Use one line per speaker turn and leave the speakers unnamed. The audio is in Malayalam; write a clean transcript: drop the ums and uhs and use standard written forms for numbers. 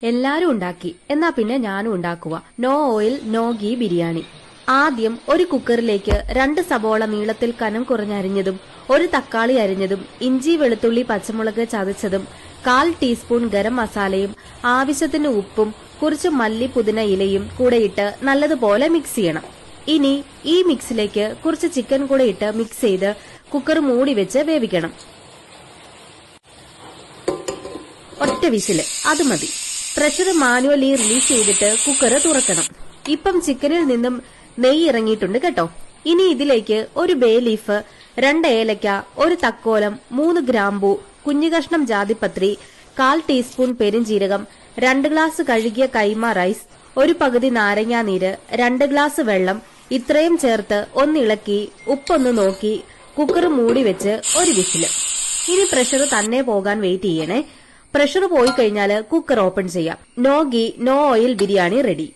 എല്ലാരും ഉണ്ടാക്കി. എന്നാ പിന്നെ ഞാനും ഉണ്ടാക്കുക. No oil no ghee biryani. ആദ്യം ഒരു കുക്കറിലേക്ക് 2 സബോള നീളത്തിൽ കനം കുറഞ്ഞരിഞ്ഞതും 1 തക്കാളി അരിഞ്ഞതും ഇഞ്ചി വെളുത്തുള്ളി പച്ചമുളക് ചതച്ചതും 1/4 ടീസ്പൂൺ ഗരം മസാലയും ആവശ്യത്തിന് ഉപ്പും കുറച്ച് മല്ലി പുതിന ഇലയും കൂടെ ഇട്ട് നല്ലതുപോലെ മിക്സ് ചെയ്യണം. ഇനി ഈ മിക്സിലേക്ക് കുറച്ച് ചിക്കൻ കൂടെ ഇട്ട് മിക്സ് ചെയ്ത് കുക്കർ മൂടി വെച്ച് വേവിക്കണം. ഒറ്റ വിസില് അത് മതി. പ്രഷർ മാനുവലി റിലീസ് ചെയ്തിട്ട് കുക്കർ തുറക്കണം. ഇപ്പം ചിക്കനിൽ നിന്നും നെയ്യ് ഇറങ്ങിയിട്ടുണ്ട് കേട്ടോ. ഇനി ഇതിലേക്ക് ഒരു ബേ ലീഫ്, 2 ഏലക്ക, 1 തക്കോലം, 3 ഗ്രാമ്പൂ, കുഞ്ഞു കഷ്ണം ജാതിപത്രി, 1/4 ടീസ്പൂൺ പെരിഞ്ജീരകം, 2 ഗ്ലാസ് കഴുകിയ കൈമ റൈസ്, 1 പകുതി നാരങ്ങാനീര്, 2 ഗ്ലാസ് വെള്ളം ഇത്രയും ചേർത്ത് ഒന്നിളക്കി ഉപ്പൊന്ന് നോക്കി കുക്കർ മൂടി വെച്ച് ഒരു വിസില്. ഇനി പ്രഷർ തന്നെ പോകാൻ വെയിറ്റ് ചെയ്യണേ. പ്രഷർ പോയി കഴിഞ്ഞാൽ കുക്കർ ഓപ്പൺ ചെയ്യാം. No ghee no oil biryani ready.